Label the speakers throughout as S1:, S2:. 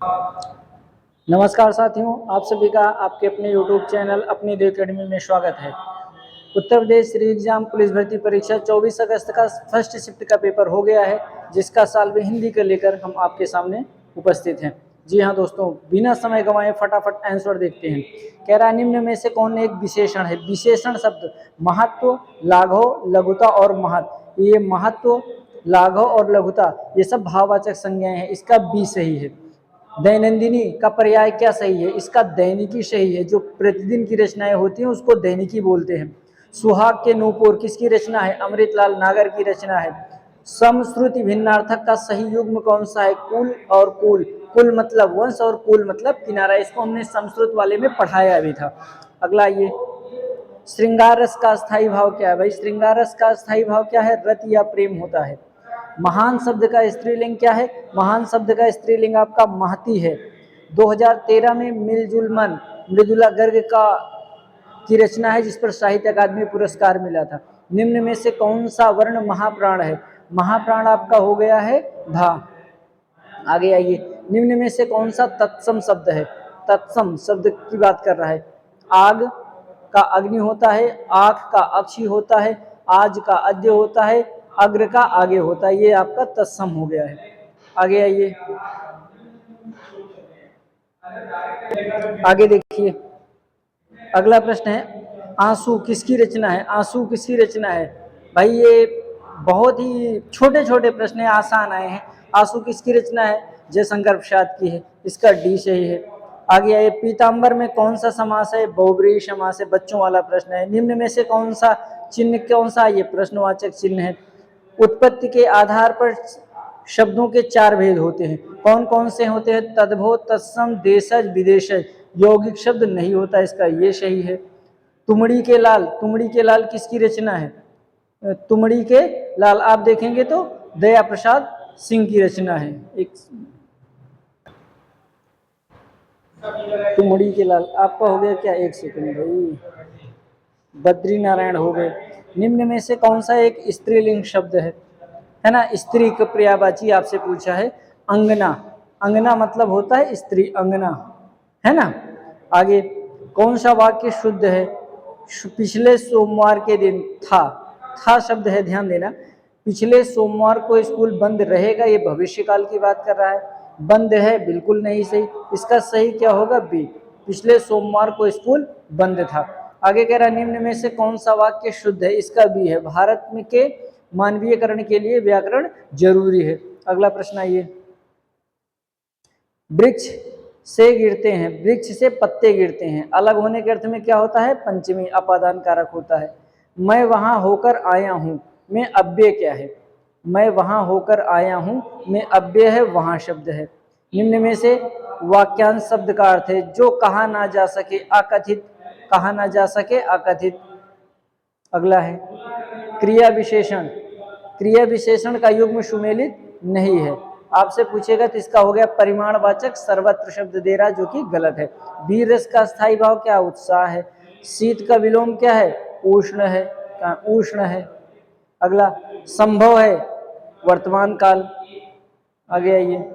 S1: नमस्कार साथियों, आप सभी का आपके अपने YouTube चैनल अपनी देव अकेडमी में स्वागत है। उत्तर प्रदेश री एग्जाम पुलिस भर्ती परीक्षा 24 अगस्त का फर्स्ट शिफ्ट का पेपर हो गया है, जिसका सॉल्व हिंदी को लेकर हम आपके सामने उपस्थित हैं। जी हाँ दोस्तों, बिना समय गंवाए फटाफट आंसर देखते हैं। कह रहा है निम्न में से कौन एक विशेषण है। विशेषण शब्द महत्व, लाघव, लघुता और महत्व। ये महत्व, लाघव और लघुता ये सब भाववाचक संज्ञाएं हैं। इसका बी सही है। दैनंदिनी का पर्याय क्या सही है। इसका दैनिकी सही है। जो प्रतिदिन की रचनाएं होती हैं उसको दैनिकी बोलते हैं। सुहाग के नूपुर किसकी रचना है। अमृतलाल नागर की रचना है। समश्रुति भिन्नार्थक का सही युग्म कौन सा है। कुल और कुल। कुल मतलब वंश और कुल मतलब किनारा। इसको हमने संस्कृत वाले में पढ़ाया भी था। अगला ये श्रृंगार रस का स्थायी भाव क्या है। भाई श्रृंगार रस का स्थायी भाव क्या है। रति या प्रेम होता है। महान शब्द का स्त्रीलिंग क्या है। महान शब्द का स्त्रीलिंग आपका महती है। 2013 में मिलजुल मन मृदुला गर्ग का की रचना है, जिस पर साहित्य अकादमी पुरस्कार मिला था। निम्न में से कौन सा वर्ण महाप्राण है। महाप्राण आपका हो गया है धा। आगे आइए, निम्न में से कौन सा तत्सम शब्द है। तत्सम शब्द की बात कर रहा है। आग का अग्नि होता है, आख का अक्षी होता है, आज का अद्य होता है, अग्र का आगे होता है। ये आपका तत्सम हो गया है। आगे आइए, आगे देखिए, अगला प्रश्न है आंसू किसकी रचना है। आंसू किसकी रचना है। भाई ये बहुत ही छोटे छोटे प्रश्न है, आसान आए हैं। आंसू किसकी रचना है। जयशंकर प्रसाद की है। इसका डी सही है। आगे आइए, पीताम्बर में कौन सा समास है। बहुब्रीहि समास है। बच्चों वाला प्रश्न है। निम्न में से कौन सा चिन्ह कौन सा। ये प्रश्नवाचक चिन्ह है। उत्पत्ति के आधार पर शब्दों के चार भेद होते हैं। कौन कौन से होते हैं। तद्भव, तत्सम, देशज, विदेशज। यौगिक शब्द नहीं होता। इसका ये सही है। तुमड़ी के लाल। तुमड़ी के लाल किसकी रचना है। तुमड़ी के लाल आप देखेंगे तो दया प्रसाद सिंह की रचना है। एक तुमड़ी के लाल आपका हो गया क्या। एक सेकंड भाई, बद्री नारायण हो गए। निम्न में से कौन सा एक स्त्रीलिंग शब्द है ना। स्त्री का पर्यायवाची आपसे पूछा है। अंगना। अंगना मतलब होता है स्त्री, अंगना है ना। आगे, कौन सा वाक्य शुद्ध है। पिछले सोमवार के दिन था शब्द है, ध्यान देना। पिछले सोमवार को स्कूल बंद रहेगा, ये भविष्य काल की बात कर रहा है। बंद है बिल्कुल नहीं सही। इसका सही क्या होगा बी। पिछले सोमवार को स्कूल बंद था। आगे कह रहा है निम्न में से कौन सा वाक्य शुद्ध है। इसका बी है। भारत में के मानवीयकरण के लिए व्याकरण जरूरी है। अगला प्रश्न आइए, वृक्ष से गिरते हैं, वृक्ष से पत्ते गिरते हैं, अलग होने के अर्थ में क्या होता है। पंचमी अपादान कारक होता है। मैं वहां होकर आया हूं में अव्यय क्या है। मैं वहां होकर आया हूं में अव्यय है, वहां शब्द है। निम्न में से वाक्यांश शब्द का अर्थ है जो कहा ना जा सके, अकथित। कहा ना जा सके, अकथित। अगला है क्रिया विशेषण। क्रिया विशेषण का युग्म सुमेलित नहीं है। आपसे पूछेगा तो इसका हो गया परिमाणवाचक सर्वत्र शब्द दे रहा, जो कि गलत है। वीर रस का स्थायी भाव क्या, उत्साह है। शीत का विलोम क्या है, उष्ण है। उष्ण है। अगला संभव है, वर्तमान काल। आगे आइए,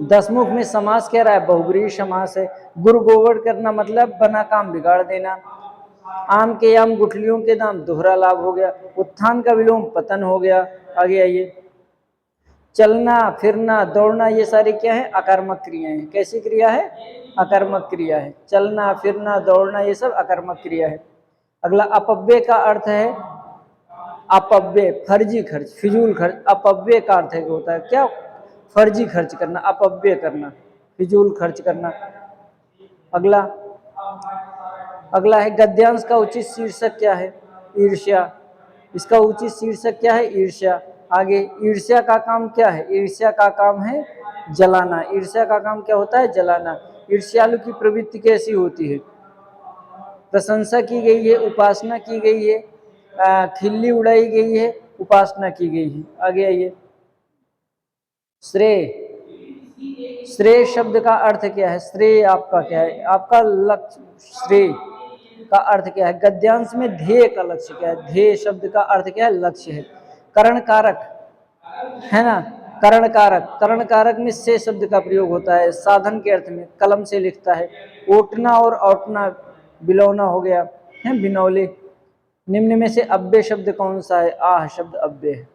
S1: दसमुख में समास कह रहा है, बहुब्रीहि समास है। गुरु गोबर करना मतलब बना काम बिगाड़ देना। आम के आम, गुठलियों के दाम, दोहरा लाभ हो गया। उत्थान का विलोम पतन हो गया। आगे आइए, चलना फिरना दौड़ना ये सारी क्या है, अकर्मक क्रियाएं हैं। कैसी क्रिया है, अकर्मक क्रिया है। चलना फिरना दौड़ना ये सब अकर्मक क्रिया है। अगला अपव्यय का अर्थ है, अपव्यय फर्जी खर्च, फिजूल खर्च। अपव्यय का अर्थ है होता है क्या, फर्जी खर्च करना, अपव्यय करना, फिजूल खर्च करना। अगला अगला है गद्यांश का उचित शीर्षक क्या है, ईर्ष्या। इसका उचित शीर्षक क्या है, ईर्ष्या। आगे, ईर्ष्या का काम क्या है, ईर्ष्या का काम है जलाना। ईर्ष्या का काम क्या होता है, जलाना। ईर्ष्यालु की प्रवृत्ति कैसी होती है, प्रशंसा की गई है, उपासना की गई है, खिल्ली उड़ाई गई है, उपासना की गई है। आगे आइए, श्रेय। श्रेय शब्द का अर्थ क्या है, श्रेय आपका क्या है, आपका लक्ष्य। श्रेय का अर्थ क्या है, गद्यांश में ध्येय का लक्ष्य क्या है, ध्येय शब्द का अर्थ क्या है, लक्ष्य है। करण कारक है ना, करण कारक, करण कारक में से शब्द का प्रयोग होता है। साधन के अर्थ में कलम से लिखता है। ओटना और औटना बिलौना हो गया है, बिनौले। निम्न में से अव्यय शब्द कौन सा है? आह शब्द अव्यय है।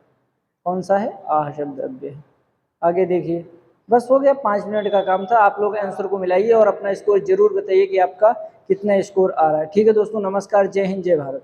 S1: कौन सा है? आह शब्द अव्यय है। आगे देखिए, बस हो गया, 5 मिनट का काम था। आप लोग आंसर को मिलाइए और अपना स्कोर जरूर बताइए कि आपका कितना स्कोर आ रहा है। ठीक है दोस्तों, नमस्कार, जय हिंद, जय भारत।